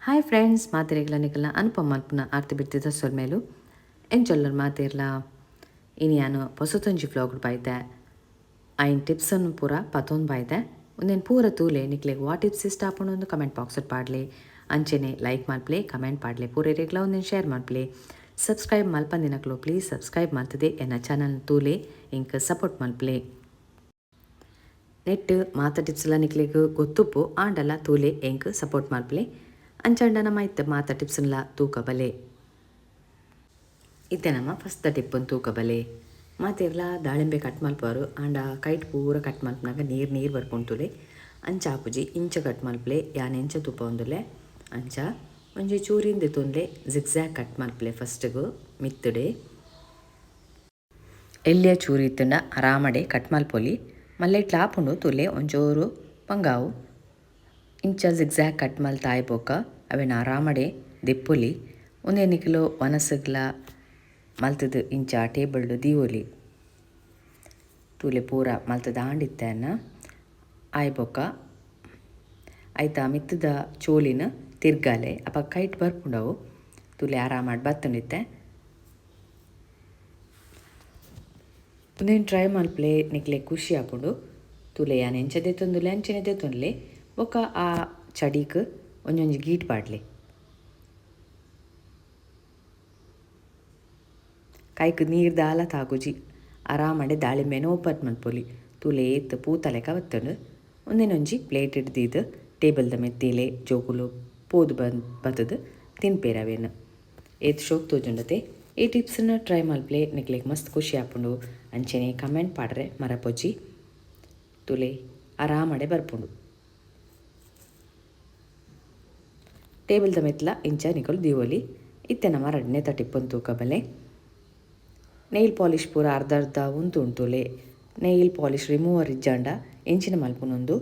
Hi friends, ಮಾತಿರೆಗ್ಲ ನಿಕಲ್ನ ಅನುಪಮ ಅಲ್ಪನ ಆರ್ತಿ ಬಿಡ್ತಿದ್ದ ಸೊಲ್ಮೇಲು ಎಂಚೊಲ್ಲರು ಮಾತಿರ್ಲ ಇನಿ ನಾನು ಹೊಸತೊಂಜಿ vlog ಬಾಯ್ದೆ ಐನ್ ಟಿಪ್ಸನ್ನು ಪೂರ ಪತೊಂದು ಬಾಯ್ದೆ ಒಂದೇನು ಪೂರ ತೂಲೆ ನಿಕ್ಲೆಗ್ ವಾ ಟಿಪ್ಸ್ ಇಷ್ಟ ಆಪುಂಡು ಒಂದು ಕಮೆಂಟ್ ಬಾಕ್ಸಲ್ಲಿ ಪಾಡ್ಲೆ ಅಂಚೆನೆ ಲೈಕ್ ಮಲ್ಪ್ಲೆ ಕಮೆಂಟ್ ಪಾಡ್ಲೆ ಪೂರ ರೆಗ್ಲ ಒಂದೇನು ಶೇರ್ ಮಲ್ಪ್ಲೆ ಸಬ್ಸ್ಕ್ರೈಬ್ ಮಲ್ಪಂದಿನಕ್ಲು ಪ್ಲೀಸ್ ಸಬ್ಸ್ಕ್ರೈಬ್ ಮಾಡ್ತದೆ ಎನ್ನ ಚಾನಲ್ ತೂಲೆ ಇಂಕ್ ಸಪೋರ್ಟ್ ಮಲ್ಪ್ಲೆ ನೆಟ್ ಮಾತ ಟಿಪ್ಸ್ ಎಲ್ಲ ನಿಕ್ಲೆಗ್ ಗೊತ್ತುಪ್ಪು ಆಂಡಲ್ಲ ತೂಲೆ ಎಂಕ್ ಸಪೋರ್ಟ್ ಮಲ್ಪ್ಲೆ ಅಂಚಂಡ ನಮ್ಮ ಇತ್ತ ಮಾತ ಟಿಪ್ಸ್ನ್ಲ ತೂಕಬಲೆ ಇತ್ತೆ ನಮ್ಮ ಫಸ್ಟ್ ಟಿಪ್ಪನ್ ತೂಕಬಲೆ ಮಾತಿರ್ಲ ದಾಳಿಂಬೆ ಕಟ್ ಮಲ್ಪವರು ಆಂಡ ಕೈಟ್ ಪೂರ ಕಟ್ ಮಲ್ಪನಾಗ ನೀರು ಬರ್ಕೊಂತುಲೆ ಅಂಚ ಆಪುಜಿ ಇಂಚ ಕಟ್ ಮಲ್ಪಲೆ ಯಾನ್ ಎಂಚ ತುಪ್ಪ ಒಂದುಲೆ ಅಂಚ ಒಂಜಿ ಚೂರಿಂದ ತುಂಡ್ಲೆ ಜಿಗ್ಜ್ಯಾಗ್ ಕಟ್ ಮಲ್ಪಲೆ ಫಸ್ಟ್ಗು ಮಿತ್ತುಡೆ ಎಲ್ಲಿಯ ಚೂರಿ ಇತ್ತಂಡ ಆರಾಮಡೆ ಕಟ್ ಮಲ್ಪೊಲಿ ಮಲ್ಲೆ ಇಟ್ಲ ಆಪುಂಡು ತುಲೆ ಒಂಚೂರು ಪಂಗಾವು ಇಂಚ ಜಿಗ್ಜ್ಯಾಗ್ ಕಟ್ ಮಲ್ತ ಆಯ್ಬೋಕ ಅವೇನು ಆರಾಮಡೆ ದೆಪ್ಪೊಲಿ ಒಂದೇನು ಕಿಲೋ ಒನಸಗ್ಲ ಮಲ್ತದ ಇಂಚ ಟೇಬಲ್ಡು ದೀವೊಲಿ ತೂಲೆ ಪೂರ ಮಲ್ತದ ಆಂಡಿತ್ತೇನ ಆಯ್ಬೋಕ ಆಯ್ತಾ ಮಿತ್ತದ ಚೋಲಿನ ತಿರ್ಗಾಲೆ ಅಪ್ಪ ಕೈಟ್ ಬರ್ಪುಂಡವು ತೂಲೆ ಆರಾಮಾಡಿ ಬತ್ತಂಡಿತ್ತೆ ಒಂದೇನು ಟ್ರೈ ಮಲ್ಪಲೆ ನಿಕ್ಲೆ ಖುಷಿ ಆಪುಂಡು ತೂಲೆ ಯಾನ್ ಎಂಚದೆ ತೊಂದುಲೆ ಅಂಚೆನೆ ತೊಂದ್ಲೆ ಬೊಕ್ಕ ಆ ಚಡಿಕ್ ಒಂಜೊಂಜಿ ಗೀಟ್ ಪಾಡ್ಲೆ ಕೈಕ್ ನೀರು ದಾಲ ತಾಗುಜಿ ಆರಾಮಡೆ ದಾಳಿಂಬೆನ ಓಪನ್ ಮಲ್ಪೊಲಿ ತೂಲೆ ಏತ್ ಪೂತಲೆಕ ಬತ್ತಂಡು ಒಂದೇನೊಂಜಿ ಪ್ಲೇಟ್ ಹಿಡ್ದಿದ್ದು ಟೇಬಲ್ದ ಮೆತ್ತಿಲೆ ಜೋಕುಲು ಪೋದು ಬತ್ತದು ತಿನ್ಪೇರವೇನು ಏತ್ ಶೋಕ್ ತೋಜುಂಡತೆ ಈ ಟಿಪ್ಸನ್ನ ಟ್ರೈ ಮಲ್ಪ್ಲೆ ನಿಕ್ಲೆಗ್ ಮಸ್ತ್ ಖುಷಿ ಆಪುಂಡು ಅಂಚೆನೆ ಕಮೆಂಟ್ ಪಾಡ್ರೆ ಮರಪೊಜ್ಜಿ ತೂಲೆ ಆರಾಮಡೆ ಬರ್ಪುಂಡು ಟೇಬಲ್ದ ಮೆತ್ತಲ ಇಂಚ ನಿಕಲು ದೀವೊಲಿ ಇತ್ತೆ ನಮ್ಮ ರಡ್ನೆ ಟಿಪ್ಪನ್ ತೂಕಬಲೆ ನೈಲ್ ಪಾಲಿಶ್ ಪೂರ ಅರ್ಧ ಉಂತುಲೆ ನೈಲ್ ಪಾಲಿಶ್ ರಿಮೂವರ್ ಇಜ್ಜಾಂಡ ಎಂಚಿನ ಮಲ್ಪುನೊಂದು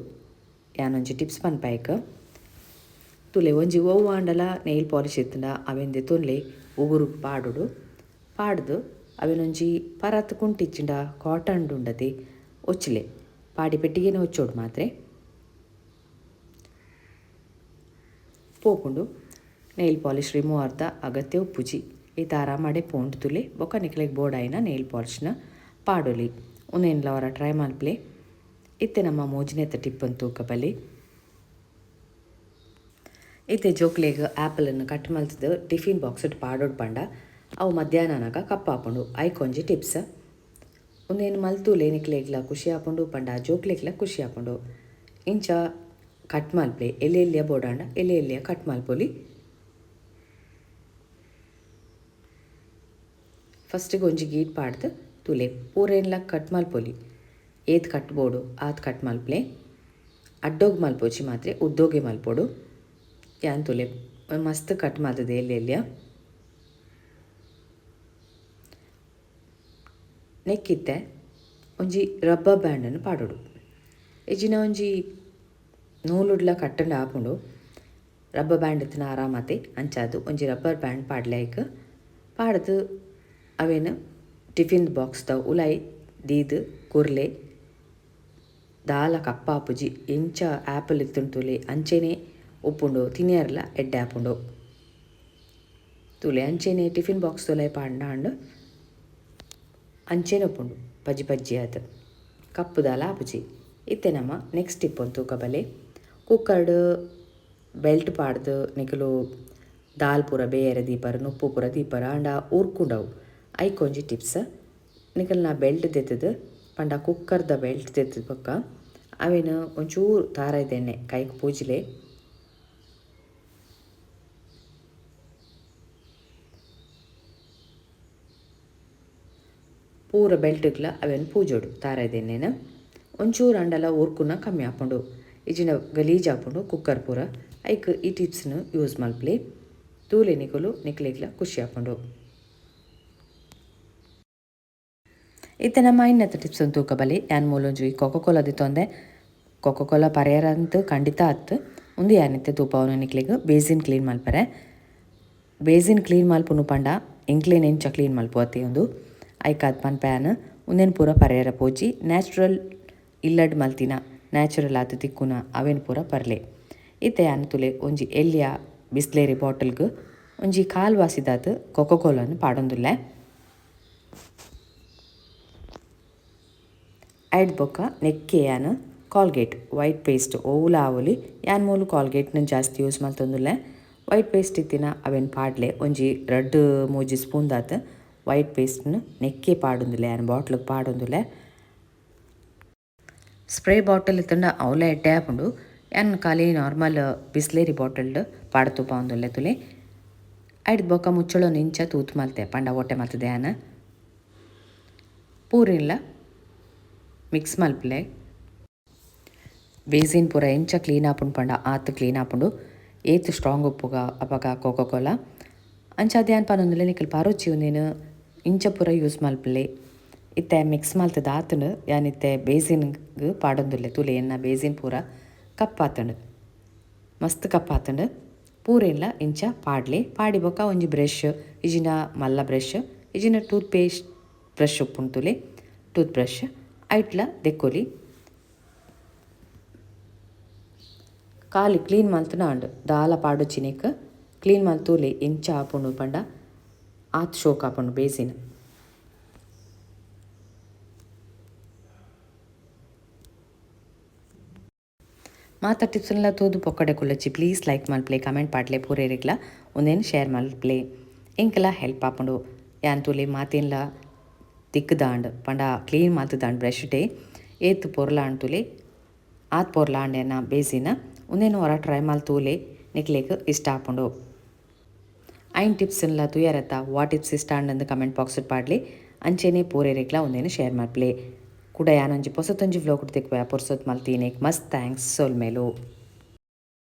ಯಾನೊಂಜಿ ಟಿಪ್ಸ್ ಪನ್ಪಾಯಕ ತುಲೆ ಒಂಜಿ ಒವ್ವು ಆಂಡಲ ನೈಲ್ ಪಾಲಿಶ್ ಇತ್ತಂಡ ಅವೆಂದೆ ತೊನ್ಲೆ ಉಗುರು ಪಾಡ್ದು ಅವೆನೊಂಜಿ ಪರತ್ ಕುಂಟಿಚ್ಚಿಂಡ ಕಾಟನ್ ಉಂಡದೆ ಒಚ್ಚಲೆ ಪಾಡಿ ಪೆಟ್ಟಿಗೆನೆ ಒಚ್ಚೋಡು ಮಾತ್ರೆ ಪೋಪುಂಡು ನೈಲ್ ಪಾಲಿಶ್ ರಿಮೂವರ್ದ ಅಗತ್ಯ ಉಪ್ಪುಜಿ ಈತ ಆರಾಮಡೆ ಪೋಂಡು ತುಲೆ ಬೊಕ್ಕ ನಿಕ್ಲೆಗ್ ಬೋಡಾಯಿನ ನೈಲ್ ಪಾಲಿಶ್ನ ಪಾಡೊಲಿ ಒಂದೇನ್ಲ ಅವರ ಟ್ರೈ ಮಲ್ಪ್ಲೆ ಇತ್ತೆ ನಮ್ಮ ಮೋಜಿನೆತ್ತ ಟಿಪ್ಪನ್ ತೂಕಬಲಿ ಇತ್ತೆ ಜೋಕ್ಲೆಗ್ ಆ್ಯಪಲನ್ನು ಕಟ್ ಮಲ್ತದ ಟಿಫಿನ್ ಬಾಕ್ಸ್ ಪಾಡೋಡು ಪಂಡ ಅವು ಮಧ್ಯಾಹ್ನನಾಗ ಕಪ್ಪಾಪುಂಡು ಐಕೊಂಜಿ ಟಿಪ್ಸ್ ಒಂದೇನು ಮಲ್ತೂಲೆ ನಿಕ್ಲೆಗ್ಲ ಖುಷಿ ಆಪುಂಡು ಪಂಡ ಜೋಕ್ಲೆಗ್ಲ ಖುಷಿ ಆಪುಂಡು ಇಂಚ ಕಟ್ ಮಲ್ಪೆ ಎಲೆಯ ಬೋಡಾಂಡ ಎಲೆಯ ಕಟ್ ಮಲ್ಪೊಲಿ ಫಸ್ಟಿಗೆ ಒಂಜಿ ಗೀಟ್ ಪಾಡ್ದು ತುಲೆ ಪೂರೆನ್ಲ ಕಟ್ ಮಲ್ಪೊಲಿ ಏತ್ ಕಟ್ ಬೋಡು ಆತ್ ಕಟ್ ಮಲ್ಪಲೆ ಅಡ್ಡೋಗಿ ಮಲ್ಪೋಚಿ ಮಾತ್ರ ಉದ್ದೋಗೆ ಮಲ್ಪೊಡು ಯಾನ್ ತುಲೆ ಮಸ್ತ್ ಕಟ್ ಮಲ್ತದೆ ಎಲೆಯ ನೆಕ್ಕಿತ್ತೆ ಒಂಜಿ ರಬ್ಬರ್ ಬ್ಯಾಂಡನ್ನು ಪಾಡೋಡು ಎಜಿನ ಒಂಜಿ ನೂಲುಡ್ಲ ಕಟ್ಟಂಡು ಆಪುಂಡು ರಬ್ಬರ್ ಬ್ಯಾಂಡ್ ಇತ್ತಿನ ಆರಾಮತೆ ಅಂಚಾದು ಒಂಜಿ ರಬ್ಬರ್ ಬ್ಯಾಂಡ್ ಪಾಡ್ಲೈಕ್ ಪಾಡ್ದು ಅವೇನು ಟಿಫಿನ್ ಬಾಕ್ಸ್ದ ಉಲಾಯಿ ದೀದು ಕುರ್ಲೆ ದಾಲ ಕಪ್ಪಾಪುಜಿ ಎಂಚ ಆ್ಯಪಲ್ ಇತ್ತುಂಡು ತುಲೆ ಅಂಚೆನೆ ಉಪ್ಪುಂಡು ತಿನಿಯರ್ಲ ಎಡ್ಡೆ ಆಪುಂಡು ತುಲೆ ಅಂಚೆನೆ ಟಿಫಿನ್ ಬಾಕ್ಸ್ ತುಲಾಯಿ ಪಾಂಡಾಂಡು ಅಂಚೆನೆ ಉಪ್ಪುಂಡು ಪಜ್ಜಿ ಆತು ಕಪ್ಪು ದಾಲ ಆಪುಜಿ ಇತ್ತೆ ನಮ್ಮ ನೆಕ್ಸ್ಟ್ ಟಿಪ್ ಒಂದು ತೂಕಬಲೆ ಕುಕ್ಕರ್ಡ್ ಬೆಲ್ಟ್ ಪಾಡ್ದು ನಿಕಲು ದಾಲ್ ಪೂರ ಬೇರೆ ದೀಪರು ನುಪ್ಪು ಪೂರ ದೀಪರು ಆಂಡ ಉರ್ಕುಂಡವು ಐಕೊಂಜಿ ಟಿಪ್ಸ್ ನಿಕಲ್ ನಾ ಬೆಲ್ಟ್ ತೆತ್ತದು ಪಂಡ ಕುಕ್ಕರ್ದ ಬೆಲ್ಟ್ ತೆತ್ತದು ಪಕ್ಕ ಅವೇನು ಒಂಚೂರು ತಾರೈದೆಣ್ಣೆ ಕೈಗೆ ಪೂಜಿಲೆ ಪೂರ ಬೆಲ್ಟ್ಗ್ಲ ಅವೇನು ಪೂಜೋಡು ತಾರೈದೆಣ್ಣೆನ ಒಂಚೂರು ಅಂಡಲ ಉರ್ಕುನ ಕಮ್ಮಿ ಆಪುಂಡು ಇಜಿನ ಗಲೀಜ್ ಆಪುಂಡು ಕುಕ್ಕರ್ ಪೂರ ಐಕ್ ಈ ಟಿಪ್ಸ್ನು ಯೂಸ್ ಮಲ್ಪ್ಲೆ ತೂಲೆ ನಿಕ್ಲೆಗ್ಲ ಖುಷಿ ಆಪುಂಡು ಇತ್ತೆ ನಮ್ಮ ಇನ್ನತ್ತ ಟಿಪ್ಸ್ ಒಂದು ತೂಕಬಲಿ ಯಾನ್ ಮೂಲೊಂಜು ಈ ಕೊಕೊಕೋಲಾ ದಿತ್ತೊಂದೆ ಕೊಕೊಕೋಲಾ ಪರ್ಯಾರಂತೂ ಖಂಡಿತ ಅತ್ತು ಒಂದು ಯಾನಿತ್ತೆ ತೂಪವನು ನಿಕ್ಲೆಗ್ ಬೇಸಿನ್ ಕ್ಲೀನ್ ಮಲ್ಪರೆ ಬೇಸಿನ್ ಕ್ಲೀನ್ ಮಲ್ಪುನು ಪಂಡ ಎಂಕ್ಲೇನ್ ಎಂಚ ಕ್ಲೀನ್ ಮಲ್ಪುವತ್ತೆ ಒಂದು ಐಕಾದ್ ಪನ್ ಪ್ಯಾನ್ ಒಂದೇನು ಪೂರ ಪರ್ಯಾರ ಪೋಜಿ ನ್ಯಾಚುರಲ್ ಇಲ್ಲಡ್ ಮಲ್ತಿನ ನ್ಯಾಚುರಲ್ ಆತು ತಿಕ್ಕುನ ಅವೇನು ಪೂರ ಪರ್ಲೆ ಇತ್ತೆ ಯಾನ್ ತುಲೆ ಒಂಜಿ ಎಲ್ಲಿಯ ಬಿಸ್ಲೇರಿ ಬಾಟಲ್ಗೆ ಒಂಜಿ ಕಾಲು ವಾಸಿದಾತು ಕೊಕೊ ಕೋಲನ್ನು ಪಾಡೊಂದುಲ್ಲೆ. ಐಡ್ ಬೊಕ್ಕ ನೆಕ್ಕೆ ಯಾನ್ ಕಾಲ್ಗೇಟ್ ವೈಟ್ ಪೇಸ್ಟ್ ಓವುಲ ಆವೊಲಿ ಯಾನ್ ಮೂಲು ಕಾಲ್ಗೇಟ್ನ ಜಾಸ್ತಿ ಯೂಸ್ ಮಲ್ತೊಂದುಲ್ಲೆ. ವೈಟ್ ಪೇಸ್ಟ್ ಇತ್ತಿನ ಅವೆನ್ ಪಾಡ್ಲೆ ಒಂಜಿ 2-3 ಸ್ಪೂನ್ ದಾತ್ ವೈಟ್ ಪೇಸ್ಟ್ನ ನೆಕ್ಕೆ ಪಾಡೊಂದುಲ್ಲೆ ಯಾನ್ ಬಾಟ್ಲಿಗೆ ಪಾಡೊಂದುಲ್ಲೆ. ಸ್ಪ್ರೇ ಬಾಟಲ್ ಇತ್ತಂಡ ಅವಲ ಎಡ್ಡೆ ಆಪುಂಡು ಯಾನ್ ಖಾಲಿ ನಾರ್ಮಲ್ ಬಿಸ್ಲೇರಿ ಬಾಟಲ್ಡ್ ಪಾಡ್ತು ಪಾವೊಂದುಲ್ಲೆ ತುಲೆ. ಐಡ್ ಬೊಕ್ಕ ಮುಚ್ಚಳೊಂದು ಇಂಚ ತೂತು ಮಲ್ತೆ ಪಂಡ ಹೊಟ್ಟೆ ಮಲ್ತದೆ ಯಾನ್ ಪೂರಿನ್ಲ ಮಿಕ್ಸ್ ಮಲ್ಪಲೆ. ಬೇಸಿನ್ ಪೂರ ಎಂಚ ಕ್ಲೀನ್ ಆಪುಂಡು ಪಂಡ ಆತು ಕ್ಲೀನ್ ಆಪುಂಡು. ಏತು ಸ್ಟ್ರಾಂಗ್ ಉಪ್ಪುಗ ಅಪಗ ಕೋಕೋ ಕೋಲಾ ಅಂಚಾದ ಯಾನ್ ಪನೊಂದುಲ್ಲೆ ನಿಕಲ್ ಪಾರೊಚ್ಚಿ ಒಂದೇನು ಇಂಚ ಪೂರ ಯೂಸ್ ಮಲ್ಪಲೆ. ಇತ್ತೆ ಮಿಕ್ಸ್ ಮಲ್ತದ ಆತುಂಡು ಯಾನ್ ಇತ್ತೆ ಬೇಸಿನ್ಗೆ ಪಾಡೊಂದುಲ್ಲೆ ತುಲೆ ಎನ್ನ ಬೇಸಿನ್ ಪೂರ ಕಪ್ಪಾತುಂಡು ಮಸ್ತ್ ಕಪ್ಪಾತುಂಡು. ಪೂರೆಲ್ಲ ಇಂಚ ಪಾಡ್ಲೆ ಪಾಡಿ ಬೊಕ್ಕ ಒಂಜಿ ಬ್ರಷ್ ಇಜಿನ ಮಲ್ಲ ಬ್ರಷ್ ಇಜಿನ ಟೂತ್ ಪೇಸ್ಟ್ ಬ್ರಷ್ ಉಪ್ಪುಂಡು ತುಲೆ ಟೂತ್ ಬ್ರಷ್ ಐಟ್ಲ ದೆಕ್ಕೊಲಿ ಕಾಲಿ ಕ್ಲೀನ್ ಮಲ್ತುನ ಅಂಡು ದಾಲ ಪಾಡೊಚ್ಚಿನೇಕ್ ಕ್ಲೀನ್ ಮಲ್ತೂಲೆ ಎಂಚ ಆಪುಂಡು ಪಂಡ ಆತ್ ಶೋಕ್ ಆಪುಂಡು ಬೇಸಿನ್. ಮಾತ ಟಿಪ್ಸ್ನೆಲ್ಲ ತೋದು ಪೊಕ್ಕಡೆ ಕುಲ್ಲಚ್ಚಿ ಪ್ಲೀಸ್ ಲೈಕ್ ಮಲ್ಪ್ಲೆ ಕಮೆಂಟ್ ಪಾಡ್ಲೆ ಪೂರೇರಿಗ್ಲ ಒಂದೇನು ಶೇರ್ ಮಲ್ಪ್ಲೆ ಎಂಕಲ ಹೆಲ್ಪ್ ಆಪುಂಡು. ಯಾನ್ ತೂಲೆ ಮಾತೆನ್ಲ ತಿಕ್ಕದಾಂಡ್ ಪಂಡ ಕ್ಲೀನ್ ಮಾತದಾಂಡ್ ಬ್ರಷ್ ಡೇ ಏತ್ ಪೊರ್ಲಾಂಡ್ ತುಲೆ ಆತ್ ಪೊರ್ಲಾಂಡ್ ಎನ್ನ ಬೇಸಿನ ಒಂದೇನು ಹೊರ ಟ್ರೈ ಮಲ್ತೂಲೆ ನಿಕ್ಲೇಗ್ ಇಷ್ಟ ಆಪುಂಡು. ಐನ್ ಟಿಪ್ಸ್ನೆಲ್ಲ ತುಯರತ್ತ ವಾ ಟಿಪ್ಸ್ ಇಷ್ಟ ಅಂಡ್ ಕಮೆಂಟ್ ಬಾಕ್ಸ್ ಪಾಡ್ಲಿ ಅಂಚೆನೆ ಪೂರೇರಿಗ್ಲ ಒಂದೇನು ಶೇರ್ ಮಲ್ಪ್ಲೆ ಕೂಡ ಯಾನೊಂಜಿ ಪೊಸತೊಂಜಿ ವ್ಲಾಗ್ ತಿಕ್ವೆ ಪೊರ್ಸೊತ್ ಮಲ್ತೀನೇಕ್ ಮಸ್ತ್ ಥ್ಯಾಂಕ್ಸ್ ಸೋಲ್ಮೇಲು.